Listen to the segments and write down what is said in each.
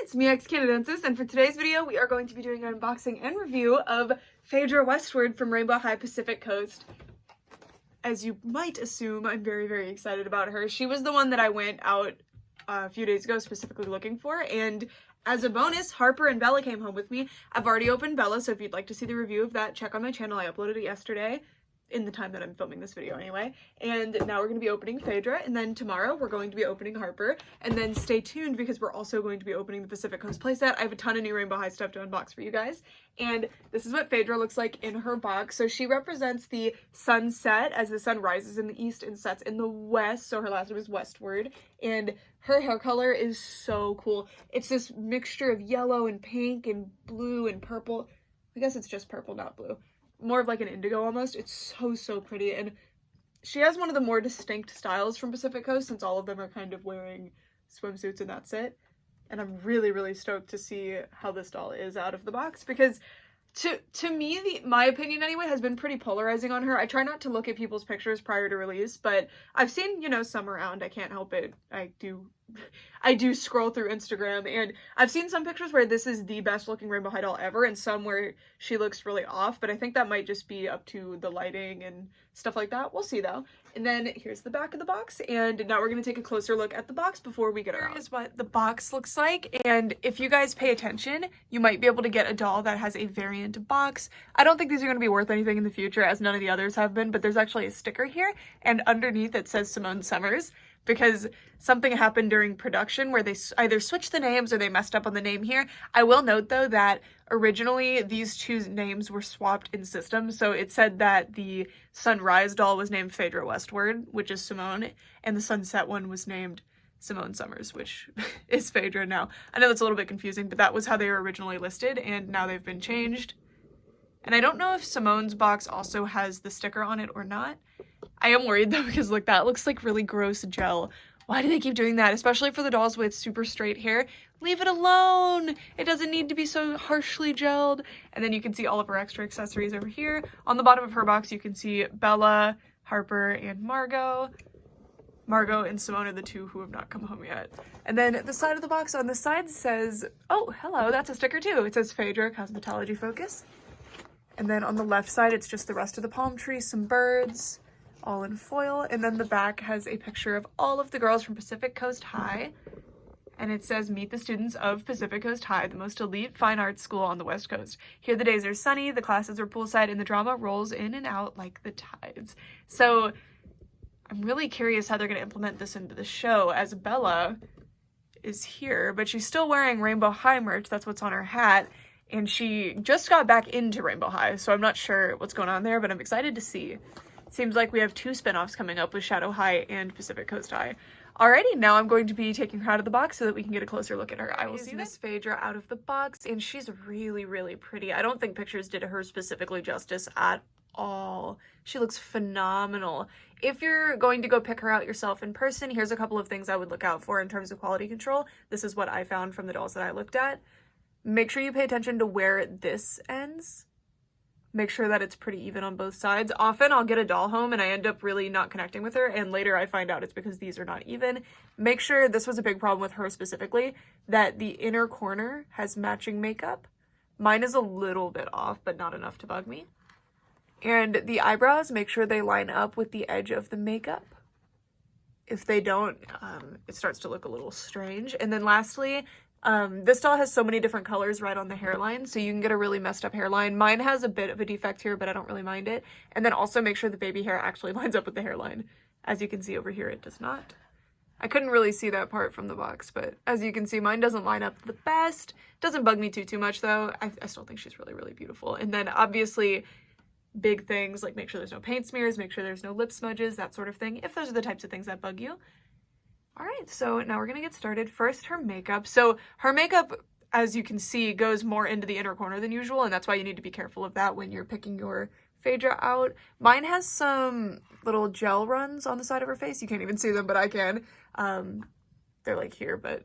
it's me, ex-Canadensis, and for today's video, we are going to be doing an unboxing and review of Phaedra Westward from Rainbow High Pacific Coast. As you might assume, I'm very, very excited about her. She was the one that I went out a few days ago specifically looking for, and as a bonus, Harper and Bella came home with me. I've already opened Bella, so if you'd like to see the review of that, check on my channel. I uploaded it yesterday, in the time that I'm filming this video anyway. And now we're going to be opening Phaedra, and then tomorrow we're going to be opening Harper, and then stay tuned because we're also going to be opening the Pacific Coast playset. I have a ton of new Rainbow High stuff to unbox for you guys, and this is what Phaedra looks like in her box. So she represents the sunset as the sun rises in the east and sets in the west, so her last name is Westward, and her hair color is so cool. It's this mixture of yellow and pink and blue and purple. I guess it's just purple, not blue. More of like an indigo almost. It's so pretty, and she has one of the more distinct styles from Pacific Coast since all of them are kind of wearing swimsuits and that's it. And I'm really stoked to see how this doll is out of the box because to me, my opinion anyway, has been pretty polarizing on her. I try not to look at people's pictures prior to release, but I've seen, you know, some around. I can't help it. I do scroll through Instagram, and I've seen some pictures where this is the best looking Rainbow High doll ever, and some where she looks really off, but I think that might just be up to the lighting and stuff like that. We'll see though. And then here's the back of the box, and now we're going to take a closer look at the box before we get her out. Here is what the box looks like, and if you guys pay attention, you might be able to get a doll that has a variant box. I don't think these are going to be worth anything in the future, as none of the others have been, but there's actually a sticker here, and underneath it says Simone Summers, because something happened during production where they either switched the names or they messed up on the name here. I will note though that originally these two names were swapped in system, so it said that the Sunrise doll was named Phaedra Westward, which is Simone, and the Sunset one was named Simone Summers, which is Phaedra now. I know that's a little bit confusing, but that was how they were originally listed, and now they've been changed. And I don't know if Simone's box also has the sticker on it or not. I am worried though, because look, that looks like really gross gel. Why do they keep doing that? Especially for the dolls with super straight hair. Leave it alone. It doesn't need to be so harshly gelled. And then you can see all of her extra accessories over here. On the bottom of her box, you can see Bella, Harper, and Margot. Margot and Simone are the two who have not come home yet. And then the side of the box on the side says, oh, hello, that's a sticker too. It says Phaedra Cosmetology Focus. And then on the left side, it's just the rest of the palm tree, some birds, all in foil. And then the back has a picture of all of the girls from Pacific Coast High. And it says, meet the students of Pacific Coast High, the most elite fine arts school on the West Coast. Here the days are sunny, the classes are poolside, and the drama rolls in and out like the tides. So I'm really curious how they're going to implement this into the show, as Bella is here, but she's still wearing Rainbow High merch. That's what's on her hat. And she just got back into Rainbow High, so I'm not sure what's going on there, but I'm excited to see. Seems like we have two spinoffs coming up with Shadow High and Pacific Coast High. Alrighty, now I'm going to be taking her out of the box so that we can get a closer look at her. I will see Miss Phaedra out of the box, and she's really pretty. I don't think pictures did her specifically justice at all. She looks phenomenal. If you're going to go pick her out yourself in person, here's a couple of things I would look out for in terms of quality control. This is what I found from the dolls that I looked at. Make sure you pay attention to where this ends. Make sure that it's pretty even on both sides. Often I'll get a doll home and I end up really not connecting with her, and later I find out it's because these are not even. Make sure, this was a big problem with her specifically, that the inner corner has matching makeup. Mine is a little bit off, but not enough to bug me. And the eyebrows, make sure they line up with the edge of the makeup. If they don't, it starts to look a little strange. And then lastly, this doll has so many different colors right on the hairline, so you can get a really messed up hairline. Mine has a bit of a defect here, but I don't really mind it. And then also make sure the baby hair actually lines up with the hairline. As you can see over here, it does not. I couldn't really see that part from the box, but as you can see, mine doesn't line up the best. Doesn't bug me too much though. I still think she's really beautiful. And then obviously, big things like make sure there's no paint smears, make sure there's no lip smudges, that sort of thing, if those are the types of things that bug you. All right, so now we're gonna get started. First, her makeup. So her makeup, as you can see, goes more into the inner corner than usual, and that's why you need to be careful of that when you're picking your Phaedra out. Mine has some little gel runs on the side of her face. You can't even see them, but I can. They're like here, but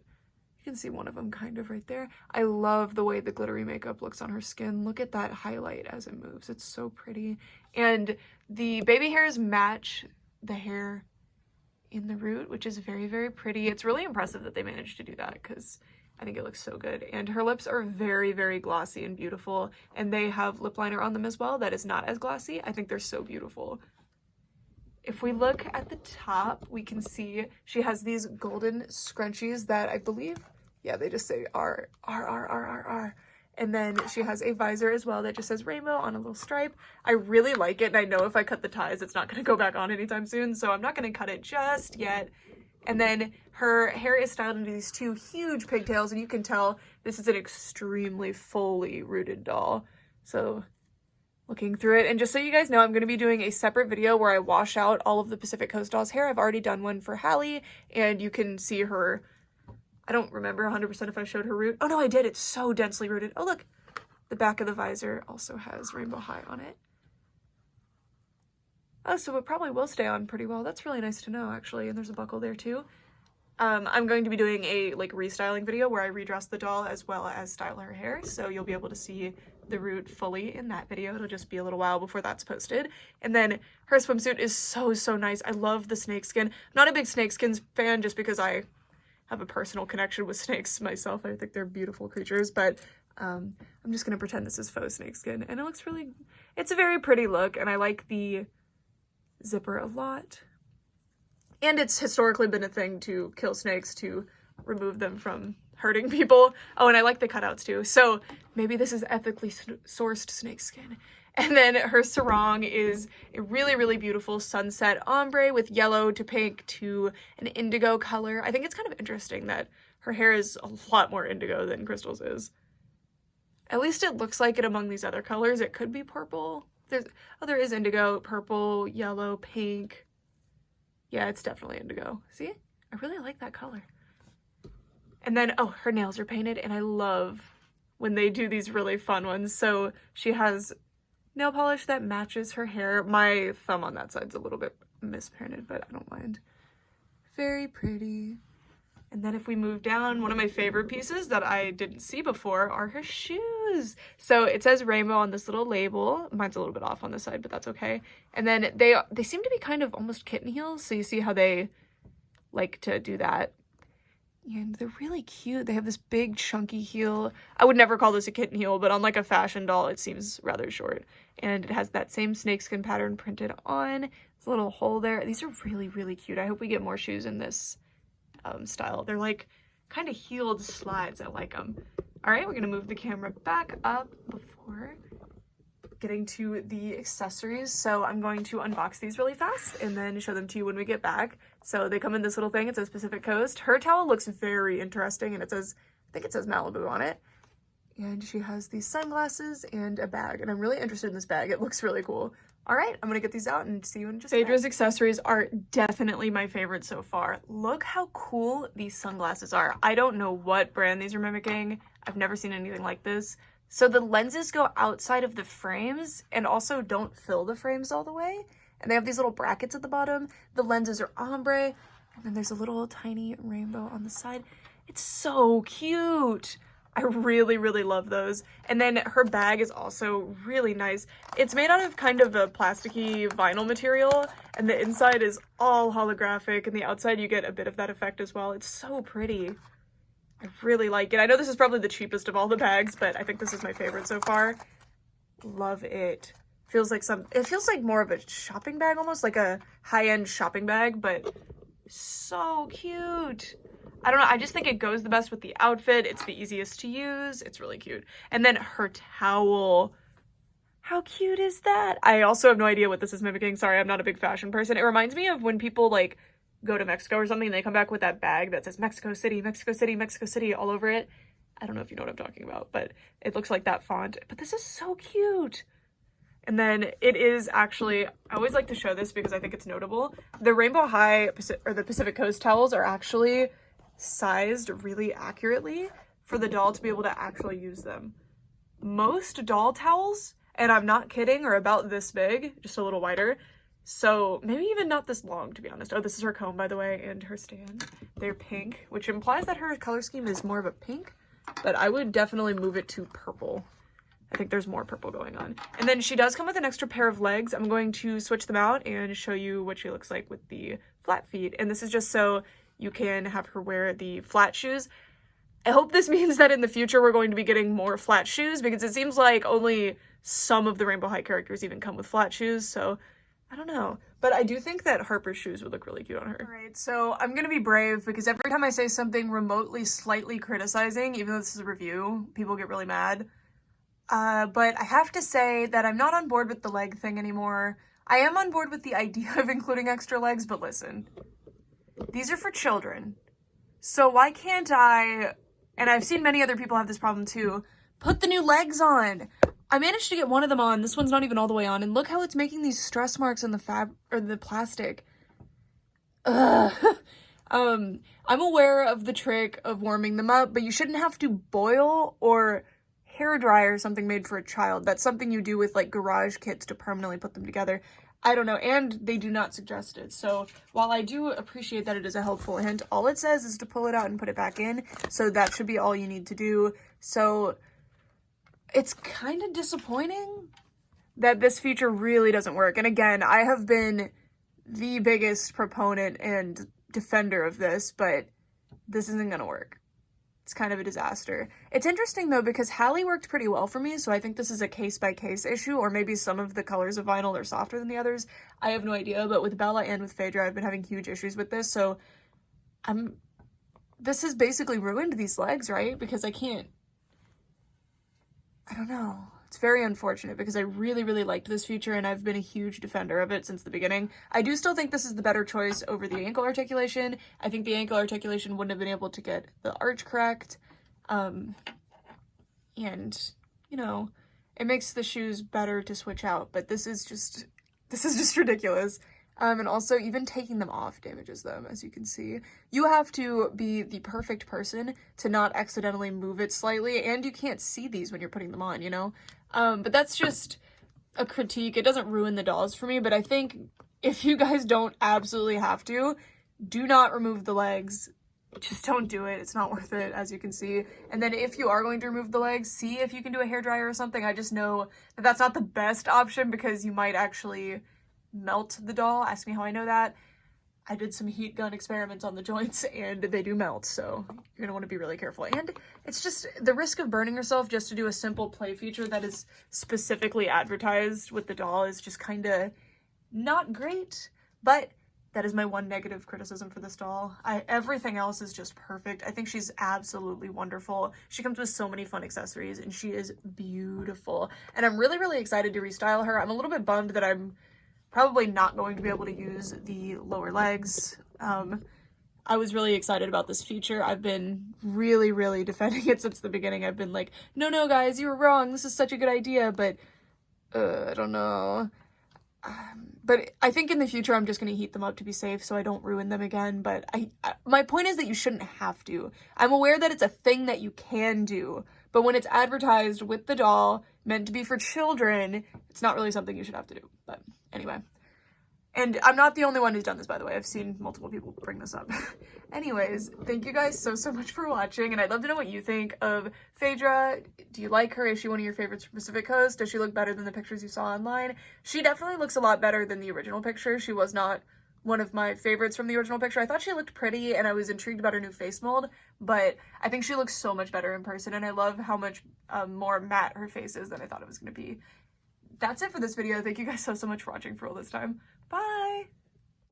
you can see one of them kind of right there. I love the way the glittery makeup looks on her skin. Look at that highlight as it moves. It's so pretty. And the baby hairs match the hair in the root, which is very pretty. It's really impressive that they managed to do that because I think it looks so good. And her lips are very, very glossy and beautiful. And they have lip liner on them as well that is not as glossy. I think they're so beautiful. If we look at the top, we can see she has these golden scrunchies that I believe, yeah, they just say R. And then she has a visor as well that just says rainbow on a little stripe. I really like it, and I know if I cut the ties, it's not going to go back on anytime soon, so I'm not going to cut it just yet. And then her hair is styled into these two huge pigtails, and you can tell this is an extremely fully rooted doll. So looking through it, and just so you guys know, I'm going to be doing a separate video where I wash out all of the Pacific Coast dolls' hair. I've already done one for Hallie, and you can see her. I don't remember 100% if I showed her root. Oh no, I did. It's so densely rooted. Oh look, the back of the visor also has Rainbow High on it. Oh, so it probably will stay on pretty well. That's really nice to know, actually. And there's a buckle there too. I'm going to be doing a restyling video where I redress the doll as well as style her hair. So you'll be able to see the root fully in that video. It'll just be a little while before that's posted. And then her swimsuit is so, so nice. I love the snakeskin. I'm not a big snakeskins fan just because I have a personal connection with snakes myself. I think they're beautiful creatures, but I'm just going to pretend this is faux snakeskin. And it looks really, it's a very pretty look. And I like the zipper a lot. And it's historically been a thing to kill snakes to remove them from hurting people. Oh, and I like the cutouts too. So maybe this is ethically sourced snakeskin. And then her sarong is a really, really beautiful sunset ombre with yellow to pink to an indigo color. I think it's kind of interesting that her hair is a lot more indigo than Crystal's is. At least it looks like it among these other colors. It could be purple. There is indigo, purple, yellow, pink. Yeah, it's definitely indigo. See? I really like that color. And then, oh, her nails are painted, and I love when they do these really fun ones. So she has nail polish that matches her hair. My thumb on that side's a little bit misprinted, but I don't mind. Very pretty. And then if we move down, one of my favorite pieces that I didn't see before are her shoes. So it says rainbow on this little label. Mine's a little bit off on the side, but that's okay. And then they seem to be kind of almost kitten heels. So you see how they like to do that. And they're really cute. They have this big chunky heel. I would never call this a kitten heel, but on like a fashion doll, it seems rather short. And it has that same snakeskin pattern printed on. There's a little hole there. These are really, really cute. I hope we get more shoes in this style. They're like kind of heeled slides. I like them. All right, we're gonna move the camera back up before getting to the accessories. So I'm going to unbox these really fast and then show them to you when we get back. So they come in this little thing. It says Pacific Coast. Her towel looks very interesting, and it says, I think it says Malibu on it. And she has these sunglasses and a bag, and I'm really interested in this bag. It looks really cool. All right, I'm gonna get these out and see you in just a minute. Phaedra's accessories are definitely my favorite so far. Look how cool these sunglasses are. I don't know what brand these are mimicking. I've never seen anything like this. So the lenses go outside of the frames and also don't fill the frames all the way. And they have these little brackets at the bottom. The lenses are ombre, and then there's a little tiny rainbow on the side. It's so cute. I really, really love those. And then her bag is also really nice. It's made out of kind of a plasticky vinyl material, and the inside is all holographic, and the outside you get a bit of that effect as well. It's so pretty. I really like it. I know this is probably the cheapest of all the bags, but I think this is my favorite so far. Love it. It feels like more of a shopping bag, almost like a high-end shopping bag, but so cute. I don't know, I just think it goes the best with the outfit. It's the easiest to use. It's really cute. And then her towel. How cute is that? I also have no idea what this is mimicking. Sorry, I'm not a big fashion person. It reminds me of when people like go to Mexico or something and they come back with that bag that says Mexico City, Mexico City, Mexico City all over it. I don't know if you know what I'm talking about, but it looks like that font. But this is so cute. And then it is actually, I always like to show this because I think it's notable. The Rainbow High, or the Pacific Coast towels are actually sized really accurately for the doll to be able to actually use them. Most doll towels, and I'm not kidding, are about this big, just a little wider. So maybe even not this long, to be honest. Oh, this is her comb, by the way, and her stand. They're pink, which implies that her color scheme is more of a pink, but I would definitely move it to purple. I think there's more purple going on. And then she does come with an extra pair of legs. I'm going to switch them out and show you what she looks like with the flat feet. And this is just so you can have her wear the flat shoes. I hope this means that in the future we're going to be getting more flat shoes, because it seems like only some of the Rainbow High characters even come with flat shoes, so I don't know. But I do think that Harper's shoes would look really cute on her. Alright, so I'm gonna be brave, because every time I say something remotely slightly criticizing, even though this is a review, people get really mad. But I have to say that I'm not on board with the leg thing anymore. I am on board with the idea of including extra legs, but listen. These are for children. So why can't I, and I've seen many other people have this problem too, put the new legs on? I managed to get one of them on. This one's not even all the way on. And look how it's making these stress marks on the plastic. Ugh. I'm aware of the trick of warming them up, but you shouldn't have to boil or hair dry or something made for a child. That's something you do with like garage kits to permanently put them together. I don't know, and they do not suggest it. So while I do appreciate that it is a helpful hint, all it says is to pull it out and put it back in. So that should be all you need to do. So it's kind of disappointing that this feature really doesn't work. And again, I have been the biggest proponent and defender of this, but this isn't gonna work. It's kind of a disaster. It's interesting though, because Hallie worked pretty well for me, so I think this is a case-by-case issue, or maybe some of the colors of vinyl are softer than the others. I have no idea, but with Bella and with Phaedra, I've been having huge issues with this, so this has basically ruined these legs, right? Because I don't know. It's very unfortunate, because I really, really liked this feature, and I've been a huge defender of it since the beginning. I do still think this is the better choice over the ankle articulation. I think the ankle articulation wouldn't have been able to get the arch correct. And, you know, it makes the shoes better to switch out, but this is just ridiculous. And also, even taking them off damages them, as you can see. You have to be the perfect person to not accidentally move it slightly, and you can't see these when you're putting them on, you know? But that's just a critique. It doesn't ruin the dolls for me, but I think if you guys don't absolutely have to, do not remove the legs. Just don't do it. It's not worth it, as you can see. And then if you are going to remove the legs, see if you can do a hairdryer or something. I just know that that's not the best option, because you might actually melt the doll. Ask me how I know that. I did some heat gun experiments on the joints, and they do melt, so you're gonna want to be really careful. And it's just the risk of burning yourself just to do a simple play feature that is specifically advertised with the doll is just kind of not great. But that is my one negative criticism for this doll. Everything else is just perfect. I think she's absolutely wonderful. She comes with so many fun accessories, and she is beautiful. And I'm really, really excited to restyle her. I'm a little bit bummed that I'm probably not going to be able to use the lower legs. I was really excited about this feature. I've been really, really defending it since the beginning. I've been like, no, guys, you were wrong. This is such a good idea, but I don't know. But I think in the future, I'm just going to heat them up to be safe so I don't ruin them again. But my point is that you shouldn't have to. I'm aware that it's a thing that you can do, but when it's advertised with the doll, meant to be for children, it's not really something you should have to do. But anyway. And I'm not the only one who's done this, by the way. I've seen multiple people bring this up. Anyways, thank you guys so much for watching, and I'd love to know what you think of Phaedra. Do you like her? Is she one of your favorites from Pacific Coast? Does she look better than the pictures you saw online? She definitely looks a lot better than the original picture. She was not one of my favorites from the original picture. I thought she looked pretty, and I was intrigued about her new face mold, but I think she looks so much better in person, and I love how much more matte her face is than I thought it was going to be. That's it for this video. Thank you guys so much for watching for all this time. Bye!